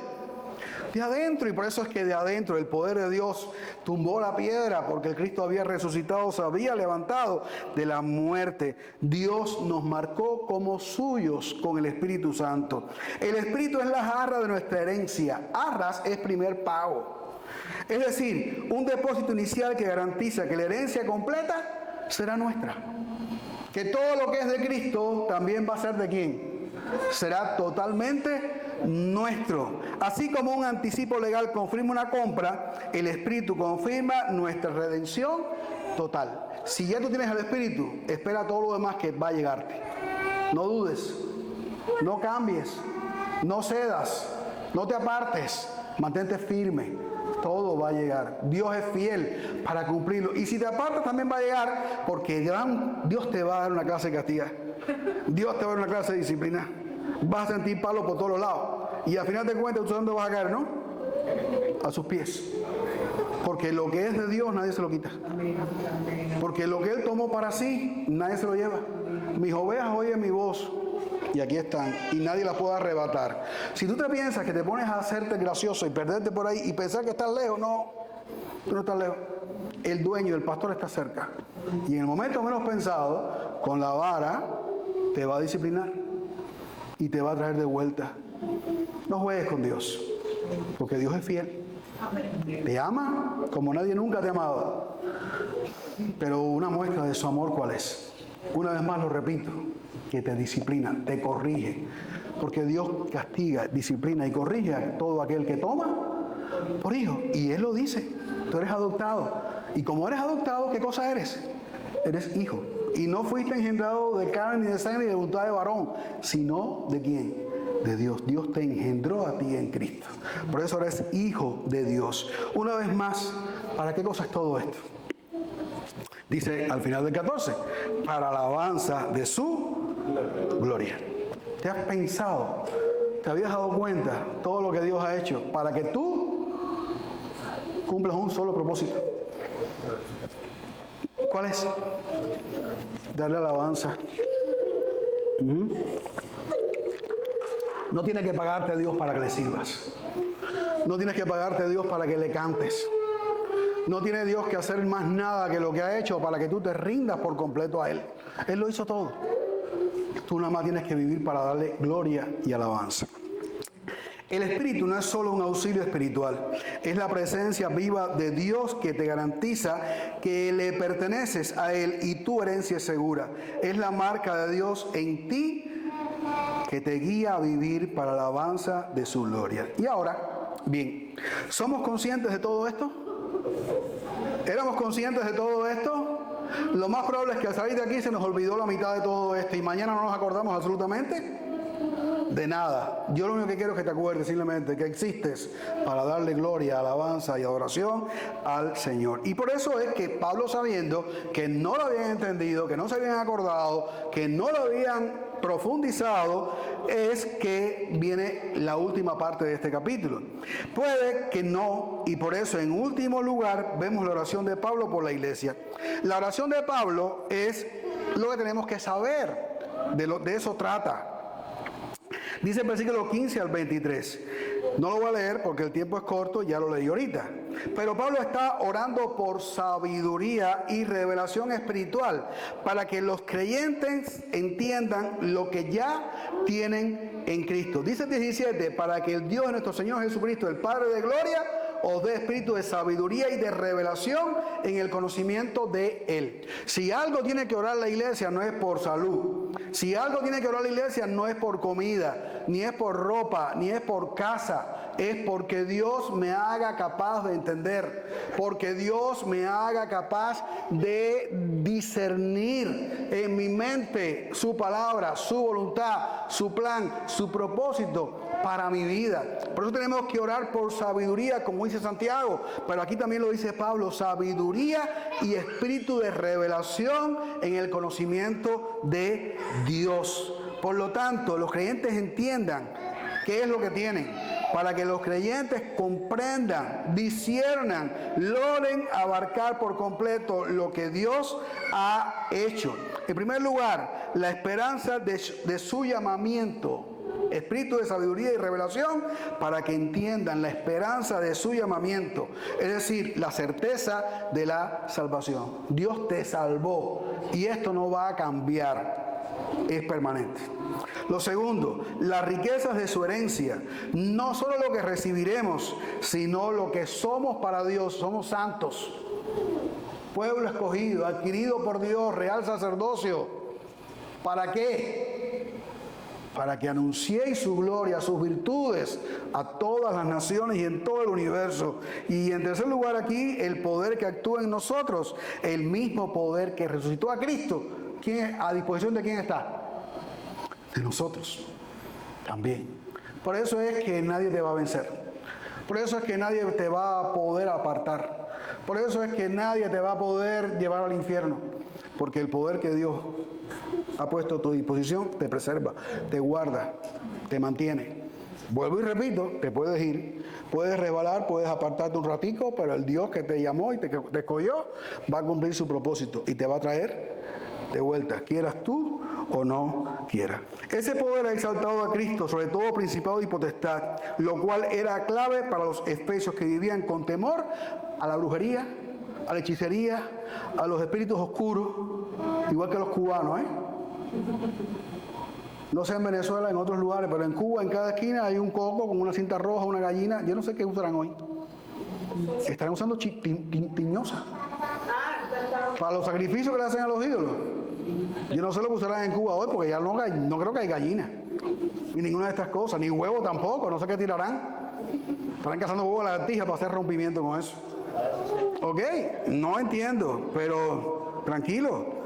De adentro. Y por eso es que de adentro el poder de Dios tumbó la piedra, porque el Cristo había resucitado, se había levantado de la muerte. Dios nos marcó como suyos con el Espíritu Santo. El Espíritu es la arra de nuestra herencia. Arras es primer pago. Es decir, un depósito inicial que garantiza que la herencia completa será nuestra. Que todo lo que es de Cristo también va a ser ¿de quién? Será totalmente nuestro. Así como un anticipo legal confirma una compra, el Espíritu confirma nuestra redención total. Si ya tú tienes el Espíritu, espera todo lo demás que va a llegarte. No dudes, no cambies, no cedas, no te apartes, mantente firme. Todo va a llegar. Dios es fiel para cumplirlo. Y si te apartas también va a llegar, porque Dios te va a dar una clase de castigo. Dios te va a dar una clase de disciplina. Vas a sentir palos por todos los lados. Y al final de cuentas, ¿tú dónde vas a caer, no? A sus pies. Porque lo que es de Dios nadie se lo quita. Porque lo que Él tomó para sí, nadie se lo lleva. Mis ovejas oyen mi voz. Y aquí están, y nadie las puede arrebatar. Si tú te piensas que te pones a hacerte gracioso y perderte por ahí y pensar que estás lejos, no, tú no estás lejos. El dueño, el pastor está cerca. Y en el momento menos pensado, con la vara, te va a disciplinar y te va a traer de vuelta. No juegues con Dios, porque Dios es fiel. Te ama como nadie nunca te ha amado. Pero una muestra de su amor, ¿cuál es? Una vez más lo repito, que te disciplina, te corrige. Porque Dios castiga, disciplina y corrige a todo aquel que toma por hijo. Y Él lo dice, tú eres adoptado. Y como eres adoptado, ¿qué cosa eres? Eres hijo. Y no fuiste engendrado de carne, ni de sangre, ni de voluntad de varón, sino ¿de quién? De Dios. Dios te engendró a ti en Cristo. Por eso eres hijo de Dios. Una vez más, ¿para qué cosa es todo esto? Dice al final del 14, para alabanza de su gloria. ¿Te has pensado? ¿Te habías dado cuenta todo lo que Dios ha hecho para que tú cumplas un solo propósito? ¿Cuál es? Darle alabanza. No tienes que pagarte a Dios para que le sirvas. No tienes que pagarte a Dios para que le cantes. No tiene Dios que hacer más nada que lo que ha hecho para que tú te rindas por completo a Él. Él lo hizo todo. Tú nada más tienes que vivir para darle gloria y alabanza. El Espíritu no es solo un auxilio espiritual, es la presencia viva de Dios que te garantiza que le perteneces a Él y tu herencia es segura. Es la marca de Dios en ti que te guía a vivir para la alabanza de su gloria. Y ahora, bien, ¿somos conscientes de todo esto? ¿Éramos conscientes de todo esto? Lo más probable es que al salir de aquí se nos olvidó la mitad de todo esto y mañana no nos acordamos absolutamente de nada. Yo lo único que quiero es que te acuerdes simplemente que existes para darle gloria, alabanza y adoración al Señor. Y por eso es que Pablo, sabiendo que no lo habían entendido, que no se habían acordado, que no lo habían profundizado, es que viene la última parte de este capítulo. Puede que no, y por eso en último lugar vemos la oración de Pablo por la iglesia. La oración de Pablo es lo que tenemos que saber, de eso trata. Dice el versículo 15 al 23. No lo voy a leer porque el tiempo es corto, ya lo leí ahorita. Pero Pablo está orando por sabiduría y revelación espiritual para que los creyentes entiendan lo que ya tienen en Cristo. Dice el 17, para que el Dios de nuestro Señor Jesucristo, el Padre de gloria, os dé espíritu de sabiduría y de revelación en el conocimiento de Él. Si algo tiene que orar la iglesia no es por salud. Si algo tiene que orar la iglesia no es por comida. ni es por ropa, ni es por casa, es porque Dios me haga capaz de entender, porque Dios me haga capaz de discernir en mi mente su palabra, su voluntad, su plan, su propósito para mi vida. Por eso tenemos que orar por sabiduría, como dice Santiago, pero aquí también lo dice Pablo, sabiduría y espíritu de revelación en el conocimiento de Dios. Por lo tanto, los creyentes entiendan qué es lo que tienen, para que los creyentes comprendan, disciernan, logren abarcar por completo lo que Dios ha hecho. En primer lugar, la esperanza de su llamamiento. Espíritu de sabiduría y revelación para que entiendan la esperanza de su llamamiento, es decir, la certeza de la salvación. Dios te salvó y esto no va a cambiar, es permanente. Lo segundo, las riquezas de su herencia, no solo lo que recibiremos, sino lo que somos para Dios. Somos santos, pueblo escogido, adquirido por Dios, real sacerdocio. ¿Para qué? Para que anunciéis su gloria, sus virtudes a todas las naciones y en todo el universo. Y en tercer lugar aquí, el poder que actúa en nosotros, el mismo poder que resucitó a Cristo. ¿A disposición de quién está? De nosotros también. Por eso es que nadie te va a vencer. Por eso es que nadie te va a poder apartar. Por eso es que nadie te va a poder llevar al infierno. Porque el poder que Dios ha puesto a tu disposición te preserva, te guarda, te mantiene. Vuelvo y repito, te puedes ir, puedes resbalar, puedes apartarte un ratico, pero el Dios que te llamó y te escogió va a cumplir su propósito y te va a traer de vuelta, quieras tú o no quieras. Ese poder ha exaltado a Cristo, sobre todo principado y potestad, lo cual era clave para los efesios que vivían con temor a la brujería, a la hechicería, a los espíritus oscuros, igual que los cubanos, No sé en Venezuela, en otros lugares, pero en Cuba, en cada esquina hay un coco con una cinta roja, una gallina. Yo no sé qué usarán hoy. Estarán usando tiñosa para los sacrificios que le hacen a los ídolos. Yo no sé lo que usarán en Cuba hoy, porque ya no creo que hay gallina, ni ninguna de estas cosas, ni huevo tampoco, no sé qué tirarán. Estarán cazando huevos a la lagartija para hacer rompimiento con eso. Ok, no entiendo, pero tranquilo.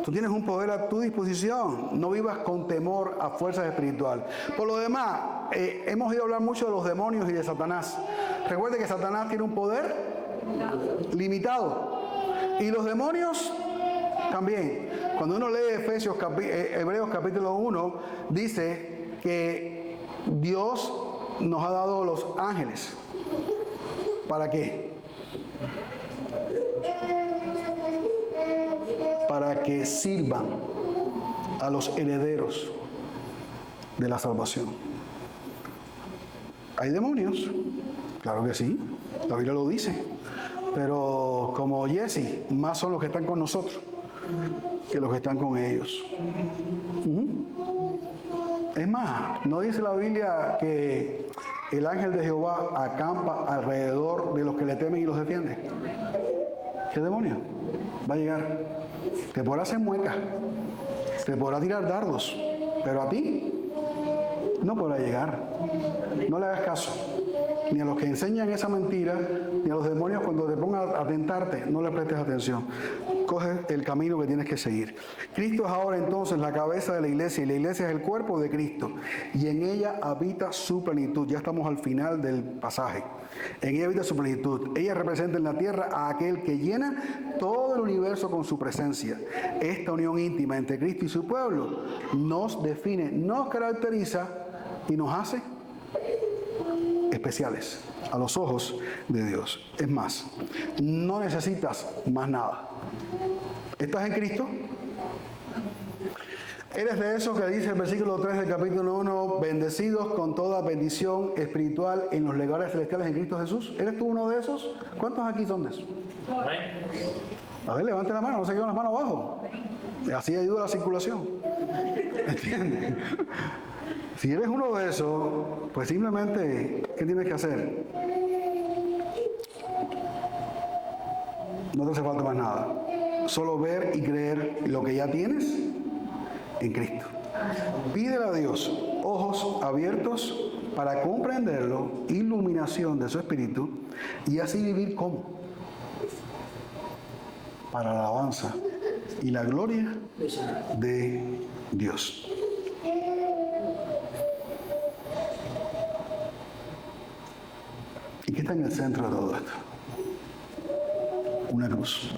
Tú tienes un poder a tu disposición. No vivas con temor a fuerzas espirituales. Por lo demás, hemos ido a hablar mucho de los demonios y de Satanás. Recuerde que Satanás tiene un poder limitado. Y los demonios también. Cuando uno lee Hebreos capítulo 1, dice que Dios nos ha dado los ángeles. ¿Para qué? Para que sirvan a los herederos de la salvación. ¿Hay demonios? Claro que sí, la Biblia lo dice. Pero como Jesse, más son los que están con nosotros que los que están con ellos. Es más, ¿no dice la Biblia que el ángel de Jehová acampa alrededor de los que le temen y los defiende? ¿Qué demonio va a llegar? Te podrá hacer muecas, te podrá tirar dardos, pero a ti no podrá llegar. No le hagas caso, ni a los que enseñan esa mentira, ni a los demonios cuando te pongan a tentarte, no le prestes atención. Coge el camino que tienes que seguir. Cristo es ahora entonces la cabeza de la iglesia, y la iglesia es el cuerpo de Cristo, y en ella habita su plenitud. Ya estamos al final del pasaje. En ella habita su plenitud. Ella representa en la tierra a aquel que llena todo el universo con su presencia. Esta unión íntima entre Cristo y su pueblo nos define, nos caracteriza y nos hace especiales a los ojos de Dios. Es más, no necesitas más nada. ¿Estás en Cristo? ¿Eres de esos que dice el versículo 3 del capítulo 1, bendecidos con toda bendición espiritual en los lugares celestiales en Cristo Jesús? ¿Eres tú uno de esos? ¿Cuántos aquí son de esos? A ver, levante la mano, no se queden las manos abajo. Así ayuda a la circulación. ¿Entiendes? Si eres uno de esos, pues simplemente, ¿qué tienes que hacer? No te hace falta más nada. Solo ver y creer lo que ya tienes en Cristo. Pídele a Dios ojos abiertos para comprenderlo, iluminación de su espíritu, y así vivir como para la alabanza y la gloria de Dios. ¿Y qué está en el centro de todo esto? Una cruz.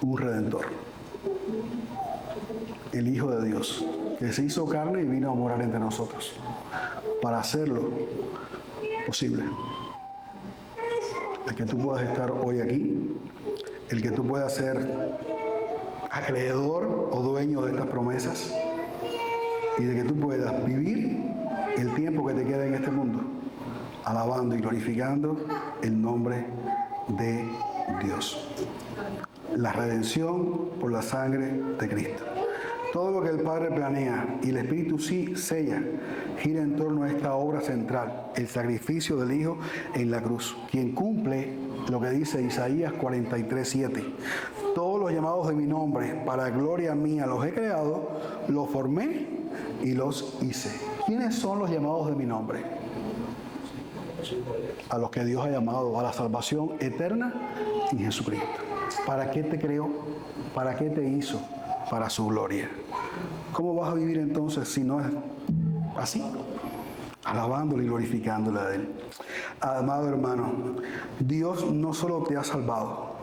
Un redentor. El Hijo de Dios, que se hizo carne y vino a morar entre nosotros, para hacerlo posible. El que tú puedas estar hoy aquí, el que tú puedas ser acreedor o dueño de estas promesas, y de que tú puedas vivir el tiempo que te queda en este mundo, alabando y glorificando el nombre de Dios. La redención por la sangre de Cristo. Todo lo que el Padre planea y el Espíritu sí sella, gira en torno a esta obra central, el sacrificio del Hijo en la cruz, quien cumple lo que dice Isaías 43:7. Todos los llamados de mi nombre, para gloria mía los he creado, los formé y los hice. ¿Quiénes son los llamados de mi nombre? A los que Dios ha llamado a la salvación eterna en Jesucristo. ¿Para qué te creó? ¿Para qué te hizo? Para su gloria. ¿Cómo vas a vivir entonces si no es así? Alabándole y glorificándole a Él. Amado hermano, Dios no solo te ha salvado,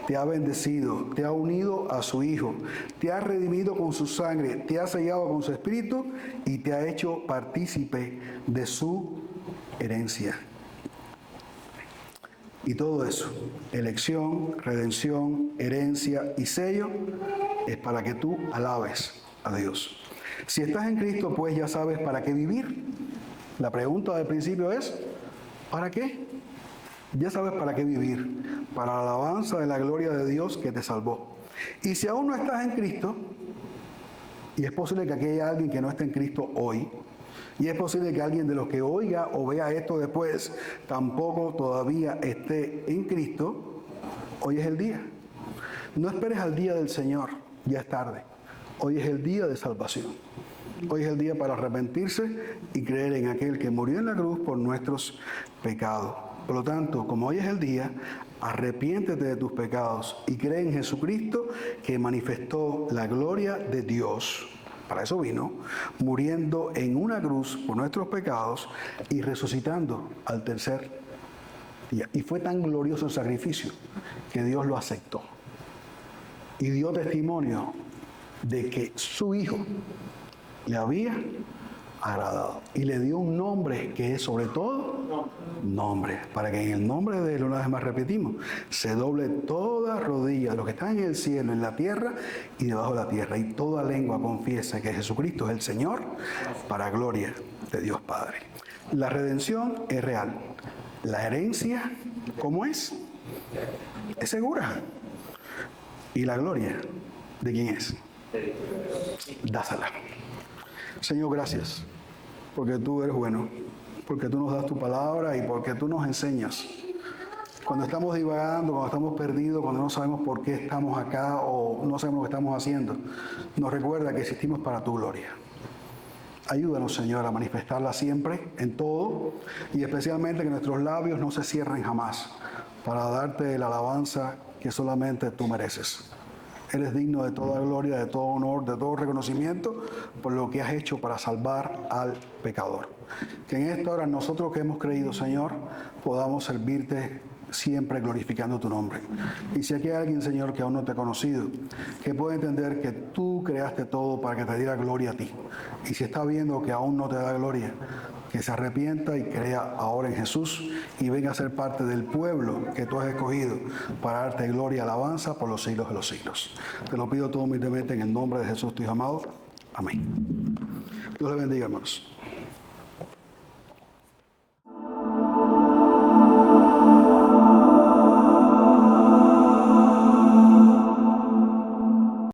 te ha bendecido, te ha unido a su Hijo, te ha redimido con su sangre, te ha sellado con su Espíritu y te ha hecho partícipe de su herencia. Y todo eso, elección, redención, herencia y sello, es para que tú alabes a Dios. Si estás en Cristo, pues ya sabes para qué vivir. La pregunta del principio es, ¿para qué? Ya sabes para qué vivir. Para la alabanza de la gloria de Dios que te salvó. Y si aún no estás en Cristo, y es posible que aquí haya alguien que no esté en Cristo hoy, y es posible que alguien de los que oiga o vea esto después tampoco todavía esté en Cristo, hoy es el día. No esperes al día del Señor, ya es tarde. Hoy es el día de salvación. Hoy es el día para arrepentirse y creer en aquel que murió en la cruz por nuestros pecados. Por lo tanto, como hoy es el día, arrepiéntete de tus pecados y cree en Jesucristo, que manifestó la gloria de Dios. Para eso vino, muriendo en una cruz por nuestros pecados y resucitando al tercer día. Y fue tan glorioso el sacrificio que Dios lo aceptó. Y dio testimonio de que su Hijo le había agradado. Y le dio un nombre que es sobre todo nombre. Para que en el nombre de Él, una vez más repetimos, se doble toda rodilla de los que están en el cielo, en la tierra y debajo de la tierra. Y toda lengua confiese que Jesucristo es el Señor, para gloria de Dios Padre. La redención es real. La herencia, ¿cómo es? Es segura. ¿Y la gloria de quién es? Dásela. Señor, gracias, porque tú eres bueno, porque tú nos das tu palabra y porque tú nos enseñas. Cuando estamos divagando, cuando estamos perdidos, cuando no sabemos por qué estamos acá o no sabemos lo que estamos haciendo, nos recuerda que existimos para tu gloria. Ayúdanos, Señor, a manifestarla siempre, en todo, y especialmente que nuestros labios no se cierren jamás, para darte la alabanza que solamente tú mereces. Eres digno de toda gloria, de todo honor, de todo reconocimiento por lo que has hecho para salvar al pecador. Que en esta hora nosotros que hemos creído, Señor, podamos servirte siempre glorificando tu nombre. Y si aquí hay alguien, Señor, que aún no te ha conocido, que pueda entender que tú creaste todo para que te diera gloria a ti. Y si está viendo que aún no te da gloria, que se arrepienta y crea ahora en Jesús y venga a ser parte del pueblo que tú has escogido para darte gloria y alabanza por los siglos de los siglos. Te lo pido todo humildemente en el nombre de Jesús, tu Hijo amado. Amén. Dios le bendiga, hermanos.